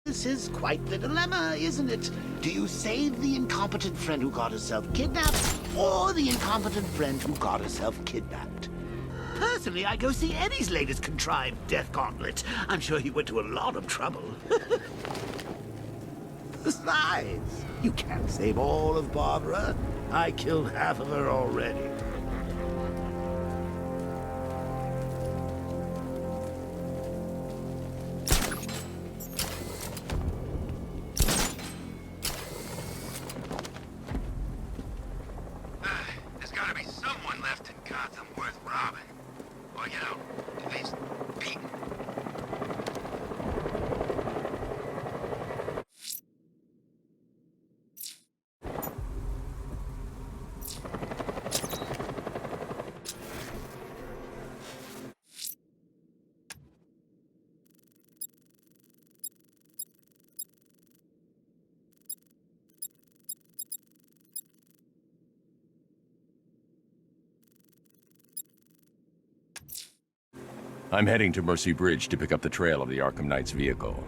This is quite the dilemma, isn't it? Do you save the incompetent friend who got herself kidnapped, or the incompetent friend who got herself kidnapped? Personally, I go see Eddie's latest contrived death gauntlet. I'm sure he went to a lot of trouble. Besides, you can't save all of Barbara. I killed half of her already. There's gotta be someone left in Gotham worth robbing. Or, you know, at least beating. I'm heading to Mercy Bridge to pick up the trail of the Arkham Knight's vehicle.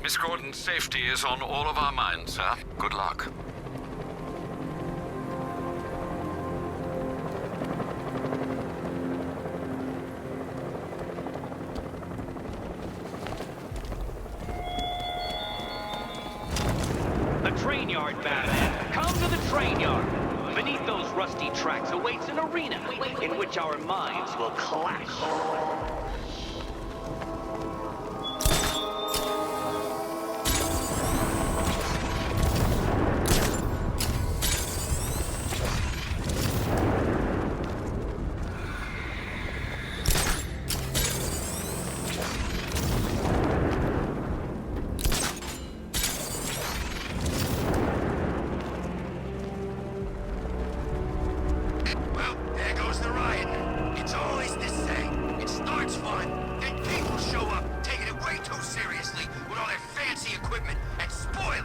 Miss Gordon's safety is on all of our minds, sir. Good luck. The train yard, Batman. Come to the train yard. Beneath those rusty tracks awaits an arena in which our minds will clash. Well, there goes the riot. It's always the same. It starts fun, then people show up, taking it way too seriously with all their fancy equipment and spoil it.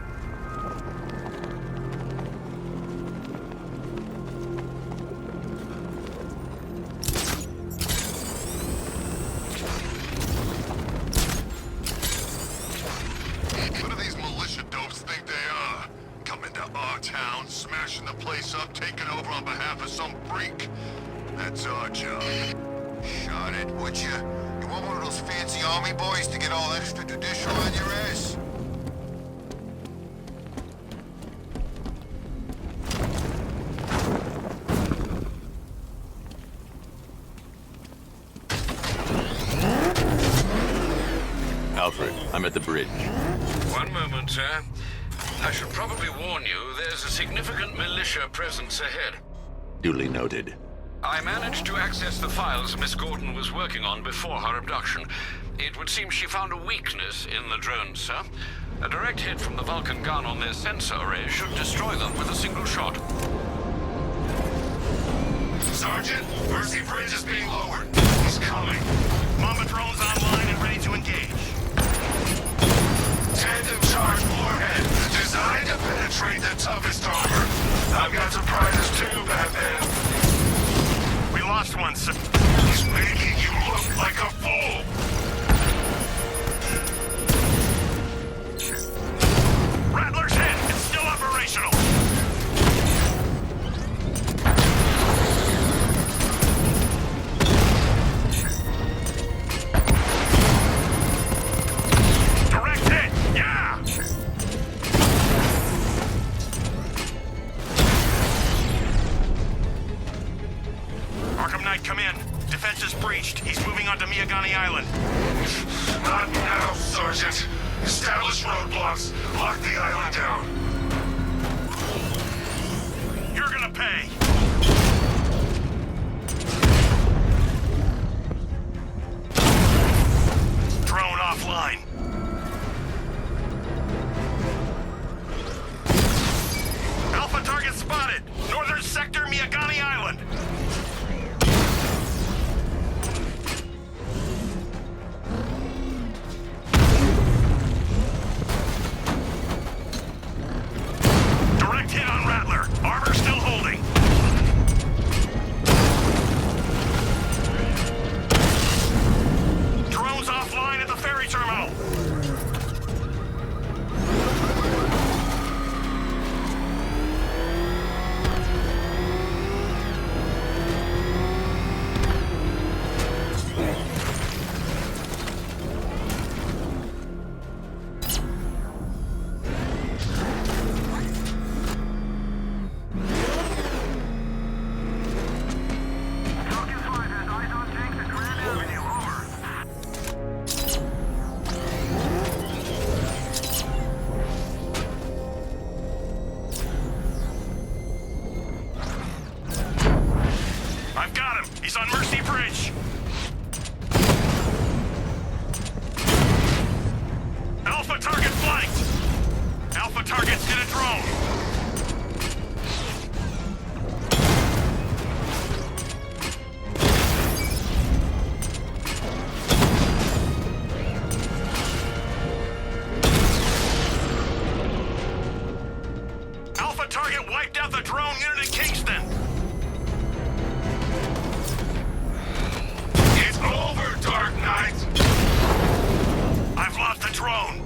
What do these militia dopes think they are? Coming to our town, smashing the place up, taking over on behalf of some freak. That's our job. Shut it, would you? You want one of those fancy army boys to get all extrajudicial on your ass? Alfred, I'm at the bridge. One moment, sir. I should probably warn you, there's a significant militia presence ahead. Duly noted. I managed to access the files Miss Gordon was working on before her abduction. It would seem she found a weakness in the drones, sir. A direct hit from the Vulcan gun on their sensor array should destroy them with a single shot. Sergeant, Mercy Bridge is being lowered. He's coming. Mama drone's online and ready to engage. Tandem charge warhead, designed to penetrate the toughest armor. I've got surprises too, Batman. We lost one, sir. He's making you look like a fool. Rattler's hit. It's still operational. Direct hit. Yeah. Arkham Knight, come in. Defense is breached. He's moving onto Miyagani Island. Not now, Sergeant. Establish roadblocks. Lock the island down. You're gonna pay. Drone offline. Alpha target spotted. Northern sector, Miyagani Island. Direct hit on Rattler. Armor still holding. Drones offline at the ferry terminal. flanked! Alpha targets hit a drone! Alpha target wiped out the drone unit at Kingston! It's over, Dark Knight! I've lost the drone!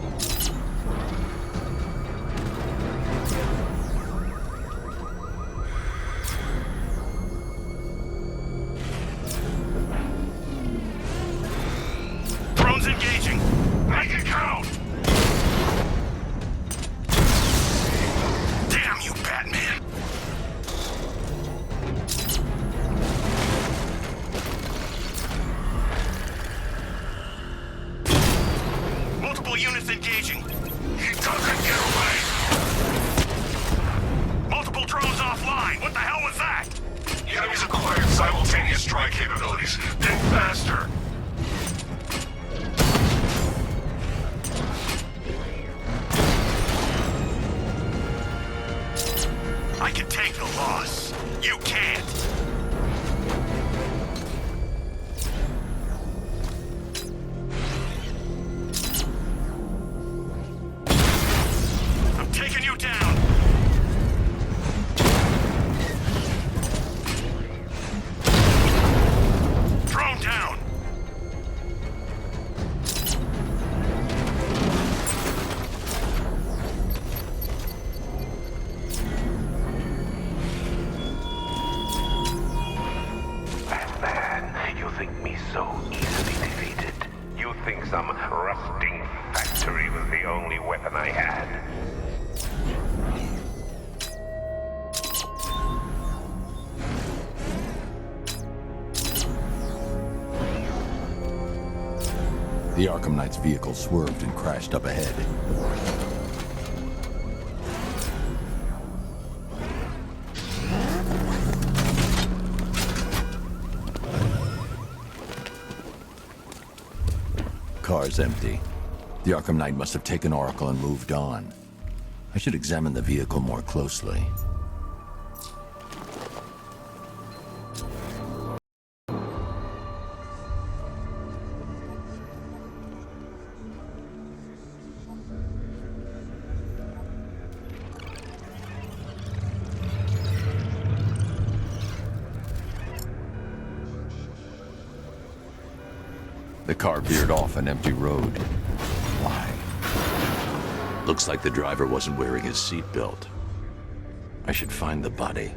Drone's engaging! Make it count! Damn you, Batman! Multiple units engaging. He doesn't get away. Multiple drones offline. What the hell was that? The enemy's acquired simultaneous strike capabilities. Think faster. I can take the loss. You can't. I'm taking you down. Drone down. Batman, you think me so easily defeated? You think some rusting factory was the only weapon I had? The Arkham Knight's vehicle swerved and crashed up ahead. Car's empty. The Arkham Knight must have taken Oracle and moved on. I should examine the vehicle more closely. The car veered off an empty road. Why? Looks like the driver wasn't wearing his seatbelt. I should find the body.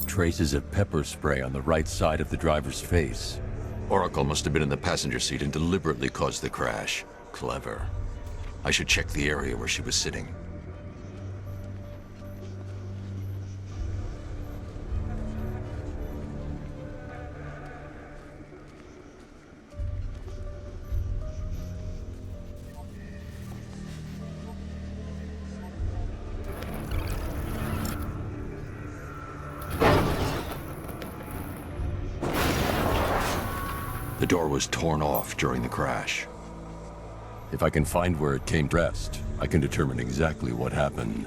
Traces of pepper spray on the right side of the driver's face. Oracle must have been in the passenger seat and deliberately caused the crash. Clever. I should check the area where she was sitting. The door was torn off during the crash. If I can find where it came dressed, I can determine exactly what happened.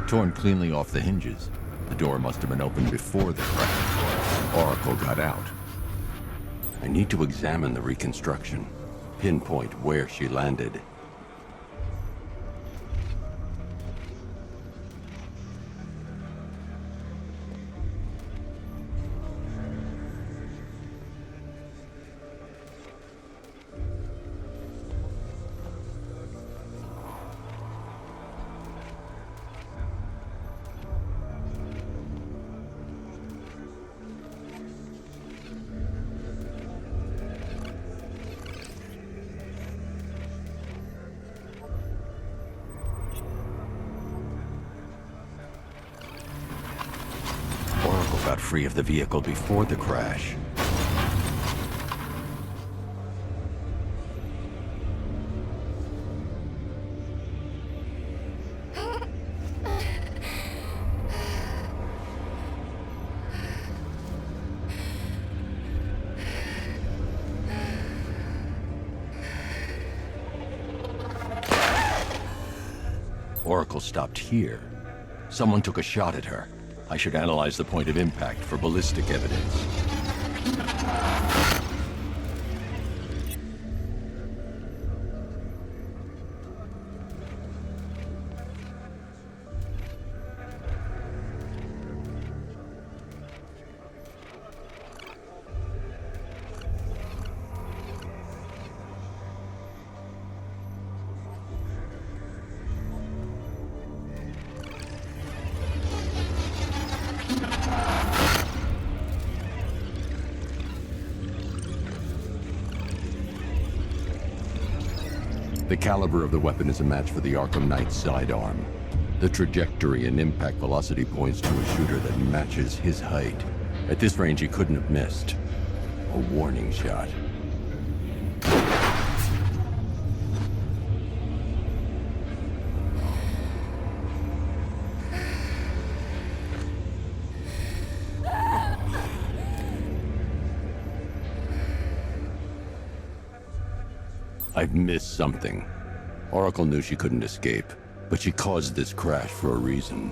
torn cleanly off the hinges. The door must have been opened before the crash. Oracle got out. I need to examine the reconstruction, pinpoint where she landed. Got free of the vehicle before the crash. Oracle stopped here. Someone took a shot at her. I should analyze the point of impact for ballistic evidence. The caliber of the weapon is a match for the Arkham Knight's sidearm. The trajectory and impact velocity points to a shooter that matches his height. At this range, he couldn't have missed. A warning shot. I've missed something. Oracle knew she couldn't escape, but she caused this crash for a reason.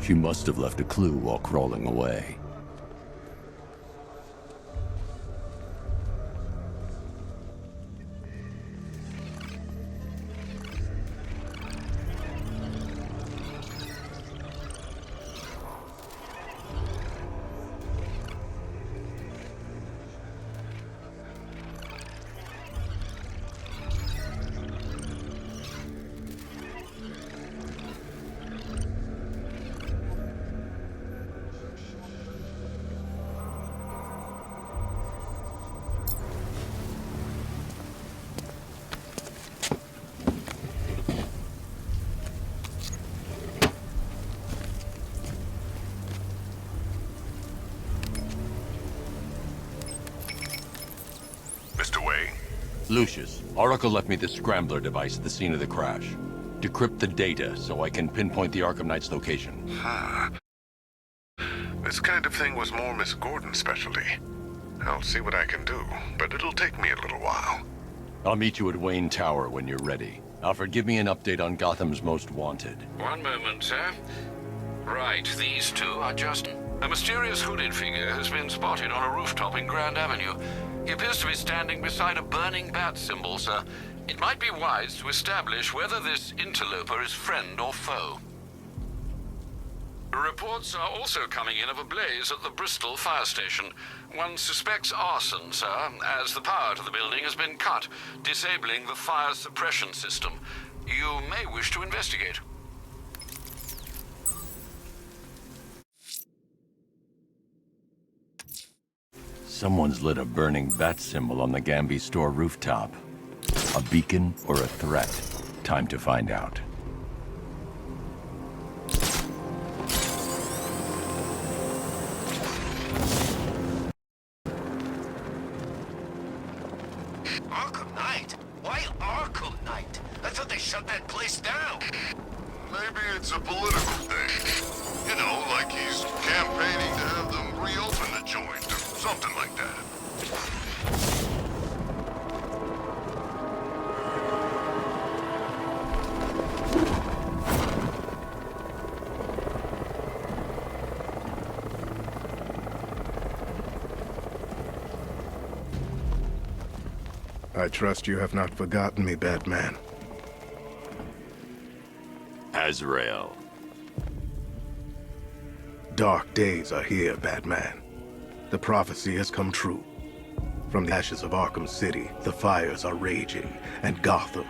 She must have left a clue while crawling away. Lucius, Oracle left me the scrambler device at the scene of the crash. Decrypt the data so I can pinpoint the Arkham Knight's location. This kind of thing was more Miss Gordon's specialty. I'll see what I can do, but it'll take me a little while. I'll meet you at Wayne Tower when you're ready. Alfred, give me an update on Gotham's Most Wanted. One moment, sir. Right, these two are just... A mysterious hooded figure has been spotted on a rooftop in Grand Avenue. He appears to be standing beside a burning bat symbol, sir. It might be wise to establish whether this interloper is friend or foe. Reports are also coming in of a blaze at the Bristol fire station. One suspects arson, sir, as the power to the building has been cut, disabling the fire suppression system. You may wish to investigate. Someone's lit a burning bat symbol on the Gamby store rooftop. A beacon or a threat? Time to find out. Arkham Knight? Why Arkham Knight? I thought they shut that place down. Maybe it's a political thing. You know, like he's campaigning to have them reopen the joint or something like that. I trust you have not forgotten me, Batman. Azrael. Dark days are here, Batman. The prophecy has come true. From the ashes of Arkham City, the fires are raging, and Gotham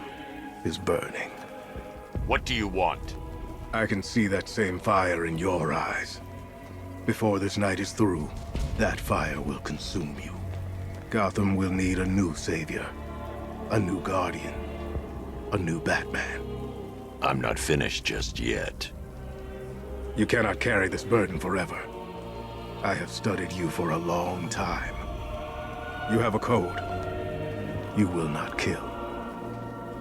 is burning. What do you want? I can see that same fire in your eyes. Before this night is through, that fire will consume you. Gotham will need a new savior, a new guardian, a new Batman. I'm not finished just yet. You cannot carry this burden forever. I have studied you for a long time. You have a code. You will not kill.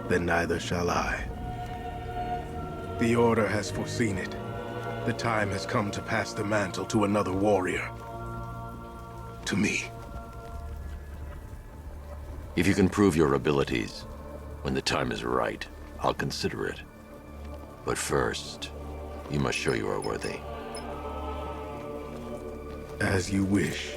Then neither shall I. The Order has foreseen it. The time has come to pass the mantle to another warrior. To me. If you can prove your abilities, when the time is right, I'll consider it. But first, you must show you are worthy. As you wish.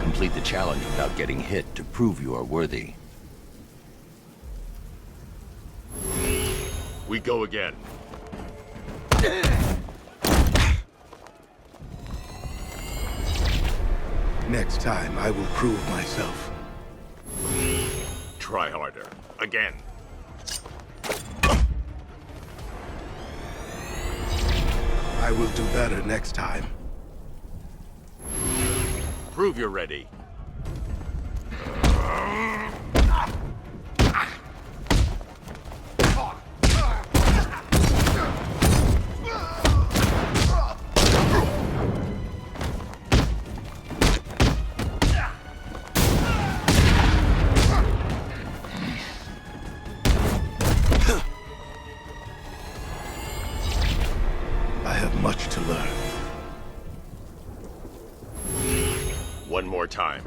Complete the challenge without getting hit to prove you are worthy. We go again. Next time, I will prove myself. Try harder. Again. I will do better next time. Prove you're ready. I have much to learn. One more time.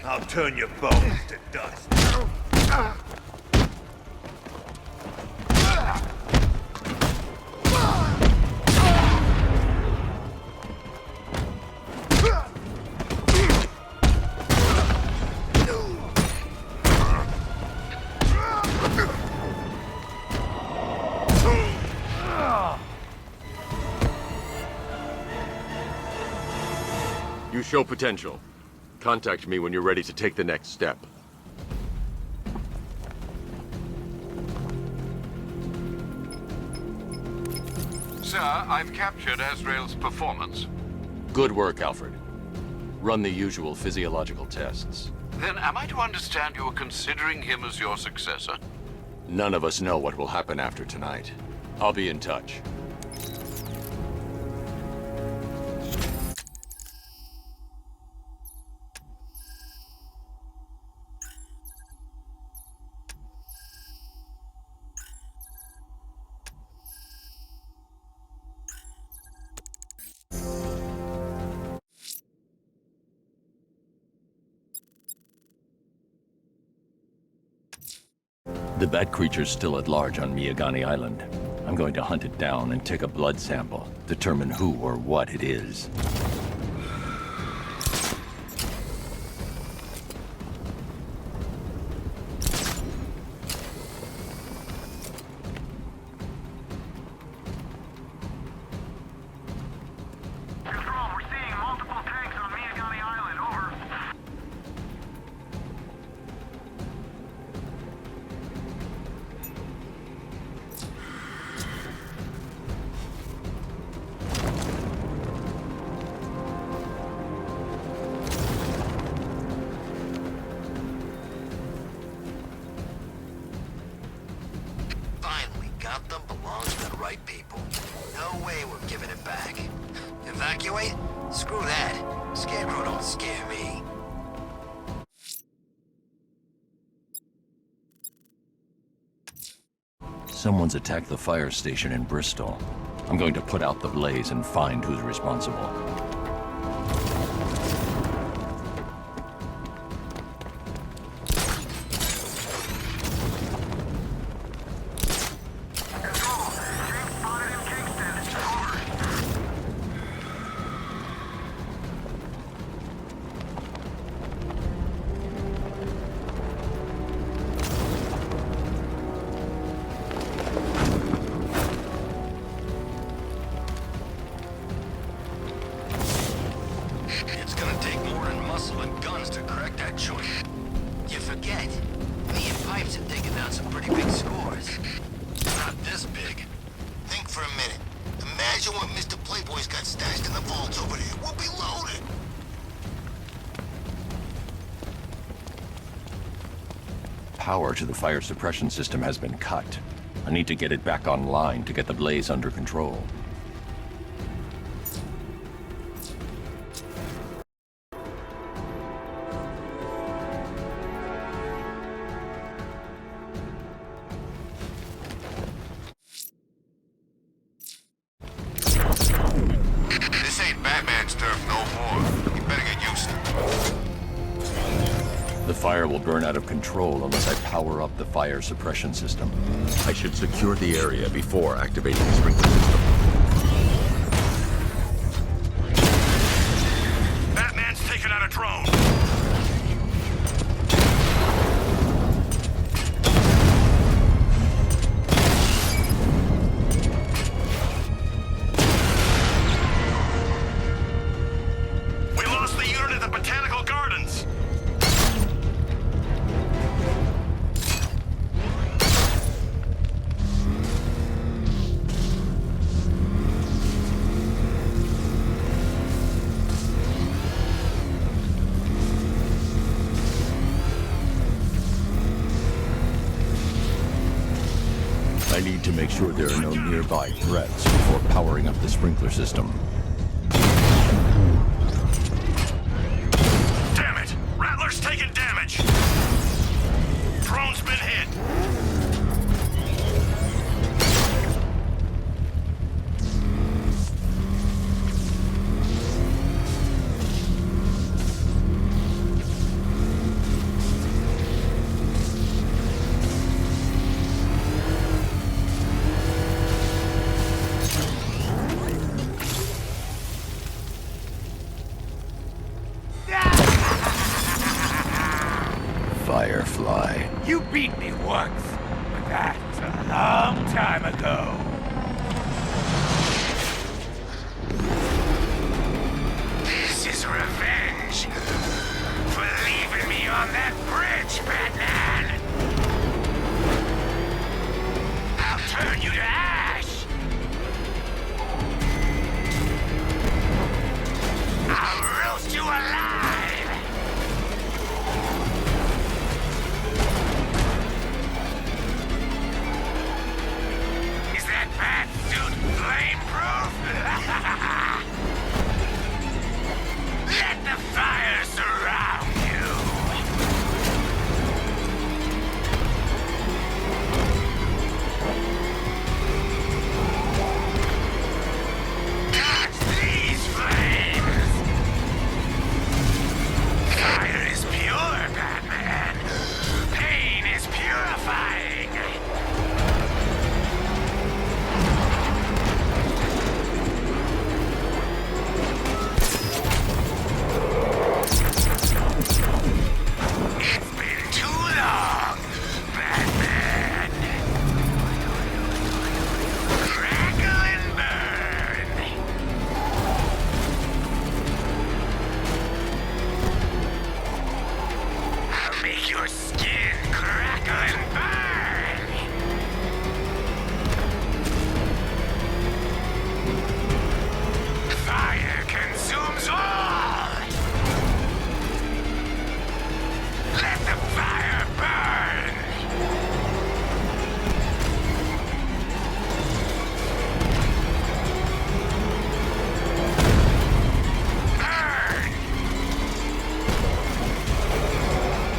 I'll turn your bones to dust. You show potential. Contact me when you're ready to take the next step. Sir, I've captured Azrael's performance. Good work, Alfred. Run the usual physiological tests. Then am I to understand you are considering him as your successor? None of us know what will happen after tonight. I'll be in touch. The bat creature's still at large on Miyagani Island. I'm going to hunt it down and take a blood sample, determine who or what it is. Control, we're seeing multiple tanks on Miyagani Island. Over. Finally, Gotham belongs to the right people. No way we're giving it back. Evacuate? Screw that. Scarecrow don't scare me. Someone's attacked the fire station in Bristol. I'm going to put out the blaze and find who's responsible. muscle and guns to crack that joint. You forget. Me and Pipes have taken down some pretty big scores. Not this big. Think for a minute. Imagine what Mr. Playboy's got stashed in the vault over there. We'll be loaded. Power to the fire suppression system has been cut. I need to get it back online to get the blaze under control. This ain't Batman's turf no more. You better get used to it. The fire will burn out of control unless I power up the fire suppression system. I should secure the area before activating the sprinkler system. Batman's taken out a drone. We lost the unit at the Botanical Gardens. I need to make sure there are no nearby threats before powering up the sprinkler system. Damn it! Rattler's taking damage. Drone's been hit. Firefly. You beat me once, but that's a long time ago. This is revenge for leaving me on that bridge, Batman. I'll turn you to ash. I'll roast you alive. Is that bat suit flame-proof? Let the fire surround you. Catch these flames. Fire is pure, Batman. Pain is purifying. It's been too long, Batman. Crackle and burn. I'll make your skin crackle and burn. Fire consumes all. Let the fire burn! Burn!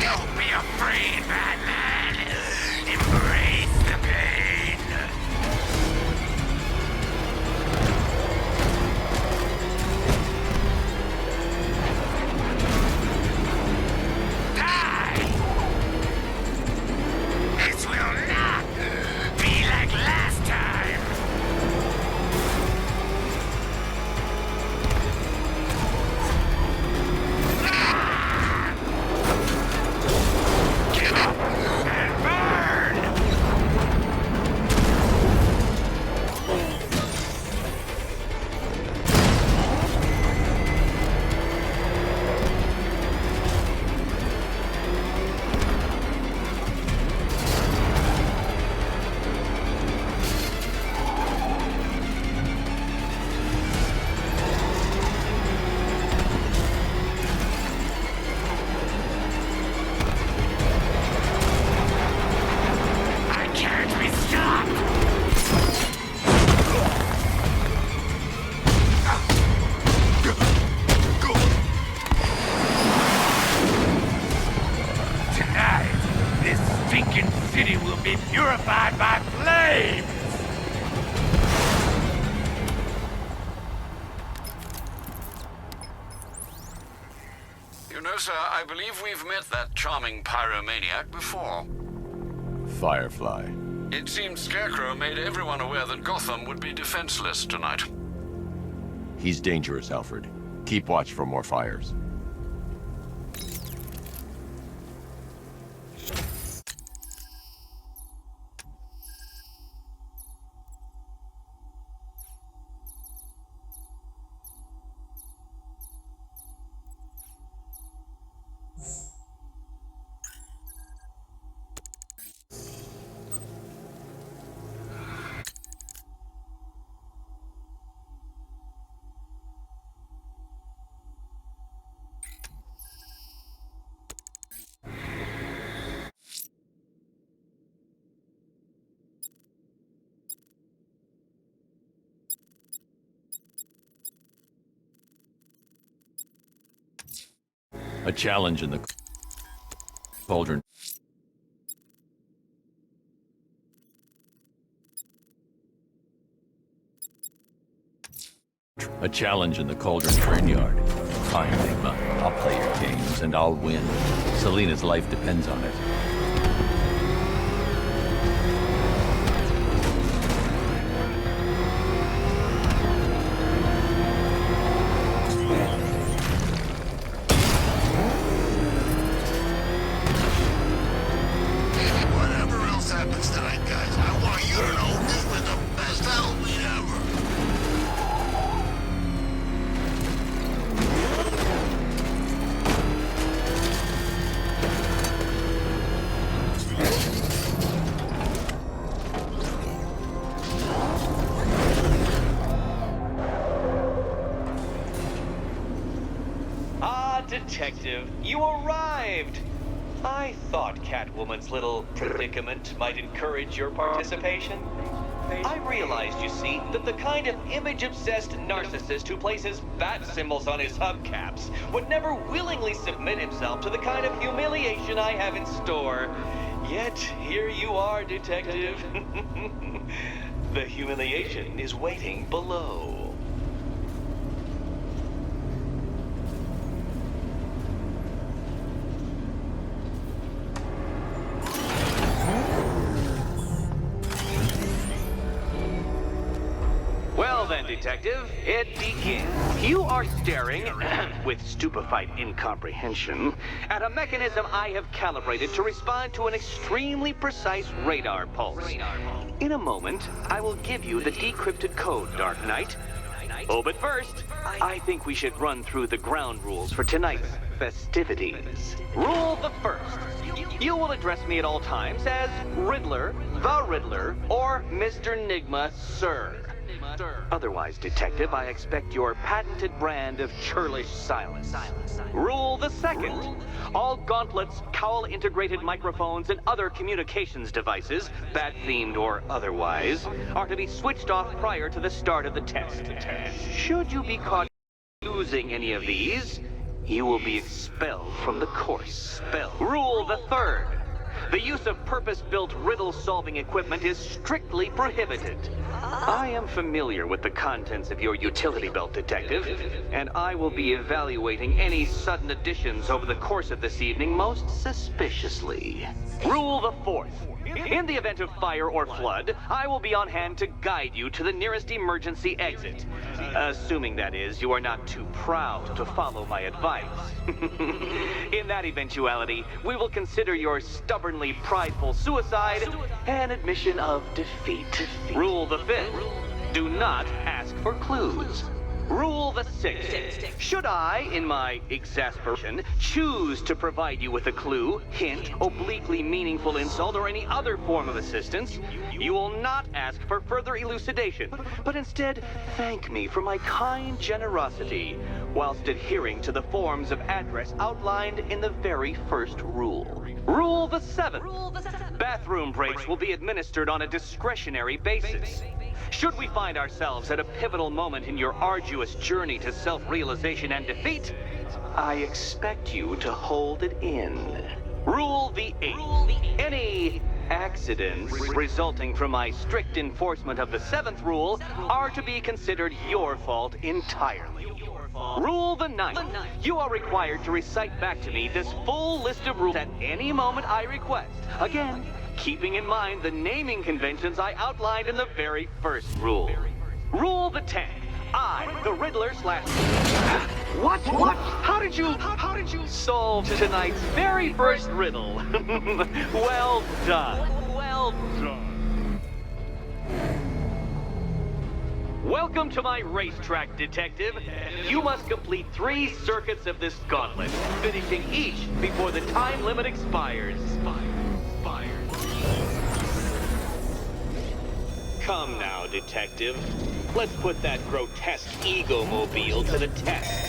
Don't be afraid purified by flames! You know, sir, I believe we've met that charming pyromaniac before. Firefly. It seems Scarecrow made everyone aware that Gotham would be defenseless tonight. He's dangerous, Alfred. Keep watch for more fires. A challenge in the cauldron. A challenge in the Cauldron train yard. Fine, Enigma. I'll play your games and I'll win. Selina's life depends on it. Whatever else happens tonight, guys, I want you to know this was the best Halloween ever. Ah, Detective, you arrived! I thought Catwoman's little predicament might encourage your participation. I realized, you see, that the kind of image-obsessed narcissist who places bat symbols on his hubcaps would never willingly submit himself to the kind of humiliation I have in store. Yet, here you are, Detective. The humiliation is waiting below. Well then, Detective, it begins. You are staring, with stupefied incomprehension, at a mechanism I have calibrated to respond to an extremely precise radar pulse. In a moment, I will give you the decrypted code, Dark Knight. Oh, but first, I think we should run through the ground rules for tonight's festivities. Rule the first. You will address me at all times as Riddler, the Riddler, or Mr. Nigma, sir. Otherwise, Detective, I expect your patented brand of churlish silence. Rule the second. All gauntlets, cowl-integrated microphones, and other communications devices, bat-themed or otherwise, are to be switched off prior to the start of the test. Should you be caught using any of these, you will be expelled from the course. Rule the third. The use of purpose-built riddle-solving equipment is strictly prohibited. I am familiar with the contents of your utility belt, Detective, and I will be evaluating any sudden additions over the course of this evening most suspiciously. Rule the fourth. In the event of fire or flood, I will be on hand to guide you to the nearest emergency exit. Assuming, that is, you are not too proud to follow my advice. In that eventuality, we will consider your stubbornly prideful suicide an admission of defeat. Rule the fifth. Do not ask for clues. Rule the sixth. Should I, in my exasperation, choose to provide you with a clue, hint, obliquely meaningful insult, or any other form of assistance, you will not ask for further elucidation, but instead thank me for my kind generosity, whilst adhering to the forms of address outlined in the very first rule. Rule the seventh. Bathroom breaks will be administered on a discretionary basis. Should we find ourselves at a pivotal moment in your arduous journey to self-realization and defeat, I expect you to hold it in. Rule the eighth. Any accidents resulting from my strict enforcement of the 7th rule are to be considered your fault entirely. Rule the 9th. You are required to recite back to me this full list of rules at any moment I request. Again, keeping in mind the naming conventions I outlined in the very first rule. Rule the 10th. I, the Riddler / What? How did you solve tonight's very first riddle? Well done. Well done. Welcome to my racetrack, Detective. You must complete 3 circuits of this gauntlet, finishing each before the time limit expires. Come now, Detective. Let's put that grotesque ego-mobile to the test.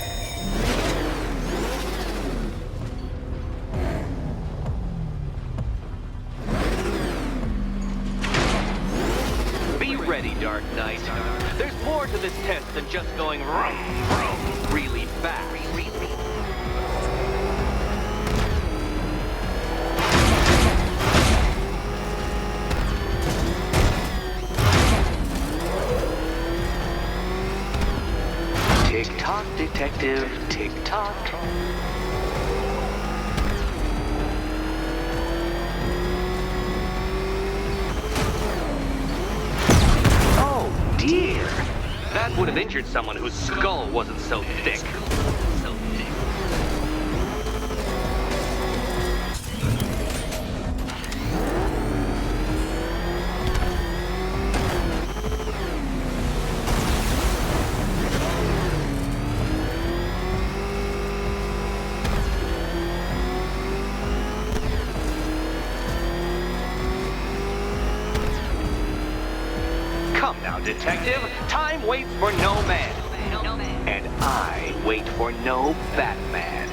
Be ready, Dark Knight. There's more to this test than just going vroom, vroom, really fast. Tick-tock, Detective, tick-tock. Oh, dear. That would have injured someone whose skull wasn't so thick. Come now, Detective. Time waits for no man. And I wait for no Batman.